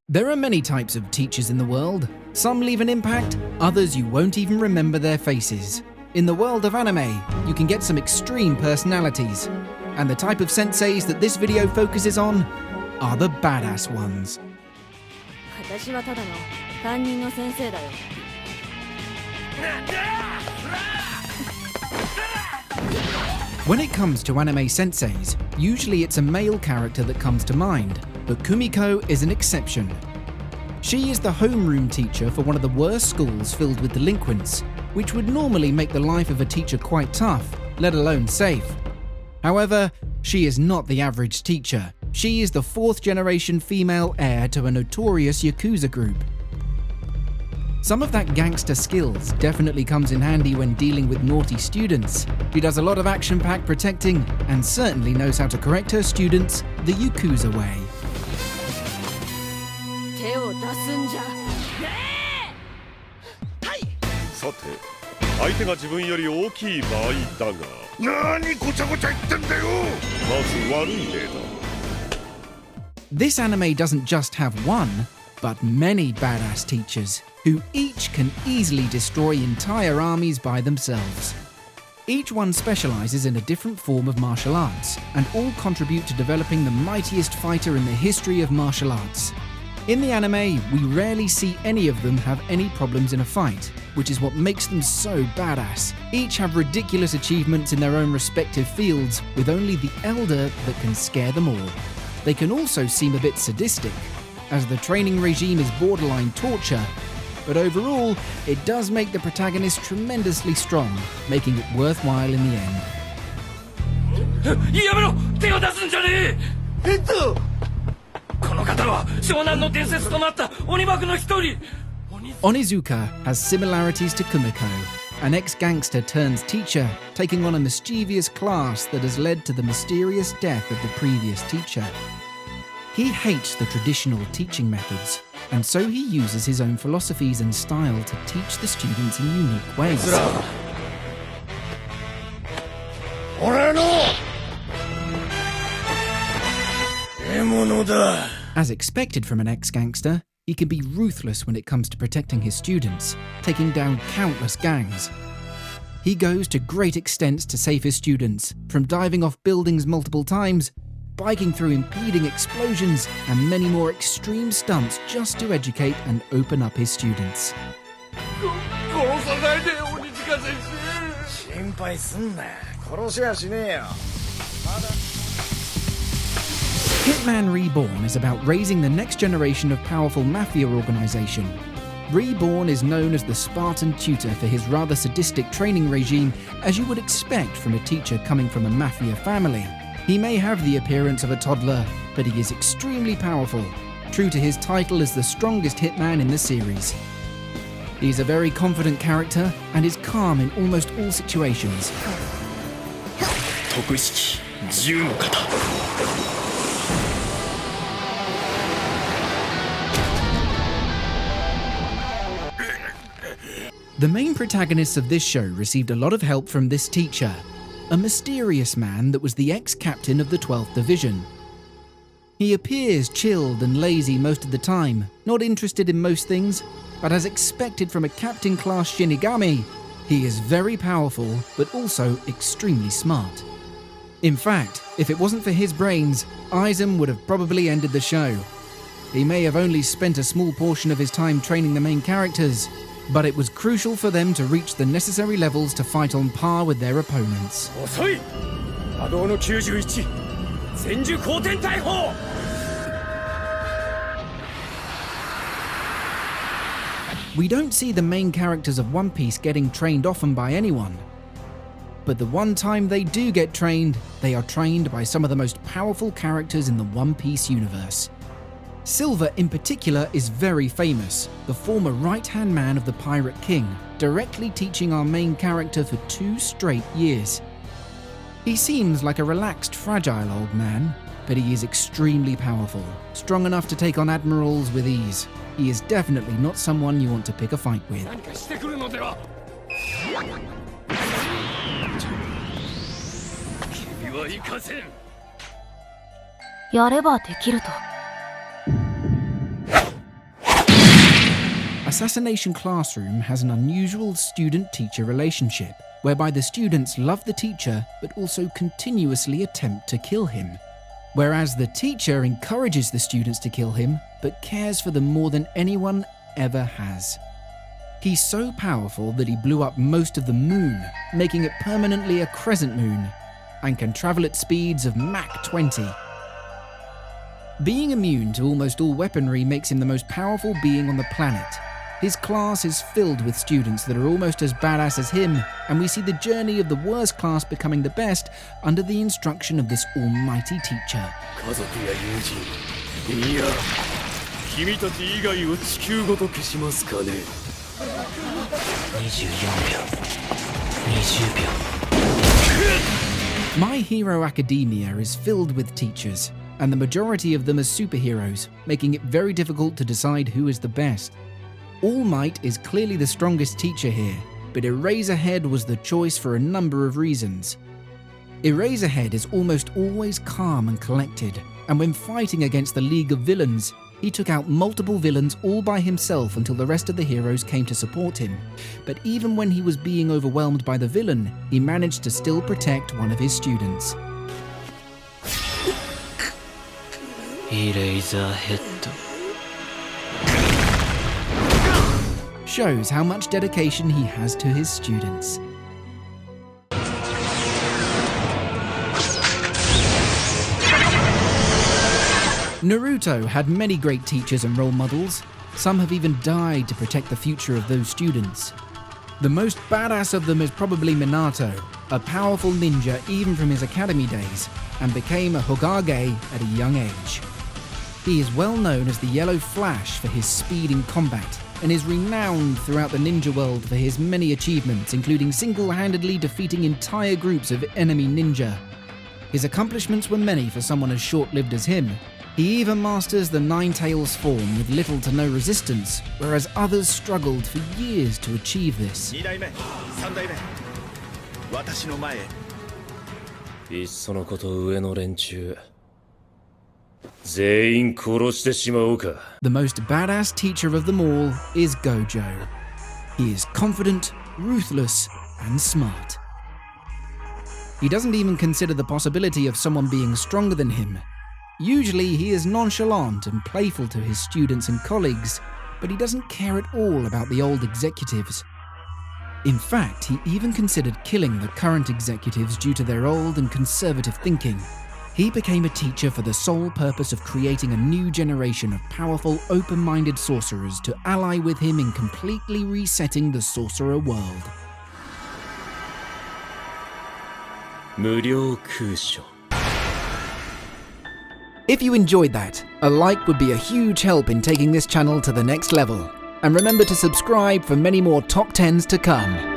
There are many types of teachers in the world. Some leave an impact, others you won't even remember their faces. In the world of anime, you can get some extreme personalities. And the type of senseis that this video focuses on are the badass ones. When it comes to anime senseis, usually it's a male character that comes to mind, but Kumiko is an exception. She is the homeroom teacher for one of the worst schools filled with delinquents, which would normally make the life of a teacher quite tough, let alone safe. However, she is not the average teacher. She is the fourth-generation female heir to a notorious Yakuza group. Some of that gangster skills definitely comes in handy when dealing with naughty students. She does a lot of action-packed protecting and certainly knows how to correct her students the Yukus Away. This anime doesn't just have one, but many badass teachers, who each can easily destroy entire armies by themselves. Each one specializes in a different form of martial arts, and all contribute to developing the mightiest fighter in the history of martial arts. In the anime, we rarely see any of them have any problems in a fight, which is what makes them so badass. Each have ridiculous achievements in their own respective fields, with only the elder that can scare them all. They can also seem a bit sadistic, as the training regime is borderline torture, but overall, it does make the protagonist tremendously strong, making it worthwhile in the end. Onizuka has similarities to Kumiko, an ex-gangster turns teacher, taking on a mischievous class that has led to the mysterious death of the previous teacher. He hates the traditional teaching methods, and so he uses his own philosophies and style to teach the students in unique ways. As expected from an ex-gangster, he can be ruthless when it comes to protecting his students, taking down countless gangs. He goes to great extents to save his students, from diving off buildings multiple times, biking through impeding explosions, and many more extreme stunts just to educate and open up his students. Hitman Reborn is about raising the next generation of powerful mafia organization. Reborn is known as the Spartan tutor for his rather sadistic training regime, as you would expect from a teacher coming from a mafia family. He may have the appearance of a toddler, but he is extremely powerful, true to his title as the strongest hitman in the series. He is a very confident character and is calm in almost all situations. The main protagonists of this show received a lot of help from this teacher, a mysterious man that was the ex-captain of the 12th Division. He appears chilled and lazy most of the time, not interested in most things, but as expected from a captain-class Shinigami, he is very powerful but also extremely smart. In fact, if it wasn't for his brains, Aizawa would have probably ended the show. He may have only spent a small portion of his time training the main characters, but it was crucial for them to reach the necessary levels to fight on par with their opponents. We don't see the main characters of One Piece getting trained often by anyone. But the one time they do get trained, they are trained by some of the most powerful characters in the One Piece universe. Silva in particular is very famous, the former right-hand man of the Pirate King, directly teaching our main character for 2 straight years. He seems like a relaxed, fragile old man, but he is extremely powerful, strong enough to take on admirals with ease. He is definitely not someone you want to pick a fight with. Assassination Classroom has an unusual student-teacher relationship, whereby the students love the teacher but also continuously attempt to kill him. Whereas the teacher encourages the students to kill him, but cares for them more than anyone ever has. He's so powerful that he blew up most of the moon, making it permanently a crescent moon, and can travel at speeds of Mach 20. Being immune to almost all weaponry makes him the most powerful being on the planet. His class is filled with students that are almost as badass as him, and we see the journey of the worst class becoming the best under the instruction of this almighty teacher. 家族や友人、いや、君たち以外を地球ごと消しますかね。24秒、20秒。My Hero Academia is filled with teachers, and the majority of them are superheroes, making it very difficult to decide who is the best. All Might is clearly the strongest teacher here, but Eraserhead was the choice for a number of reasons. Eraserhead is almost always calm and collected, and when fighting against the League of Villains, he took out multiple villains all by himself until the rest of the heroes came to support him. But even when he was being overwhelmed by the villain, he managed to still protect one of his students. Eraserhead. Shows how much dedication he has to his students. Naruto had many great teachers and role models. Some have even died to protect the future of those students. The most badass of them is probably Minato, a powerful ninja even from his academy days, and became a Hokage at a young age. He is well known as the Yellow Flash for his speed in combat, and is renowned throughout the ninja world for his many achievements, including single-handedly defeating entire groups of enemy ninja. His accomplishments were many for someone as short-lived as him. He even masters the Nine Tails form with little to no resistance, whereas others struggled for years to achieve this. 2代目、3代目、私の前へ。いっそのこと上の連中。全員殺してしまおうか。The most badass teacher of them all is Gojo. He is confident, ruthless, and smart. He doesn't even consider the possibility of someone being stronger than him. Usually he is nonchalant and playful to his students and colleagues, but he doesn't care at all about the old executives. In fact, he even considered killing the current executives due to their old and conservative thinking. He became a teacher for the sole purpose of creating a new generation of powerful, open-minded sorcerers to ally with him in completely resetting the sorcerer world. 無料空所。 If you enjoyed that, a like would be a huge help in taking this channel to the next level. And remember to subscribe for many more top 10s to come.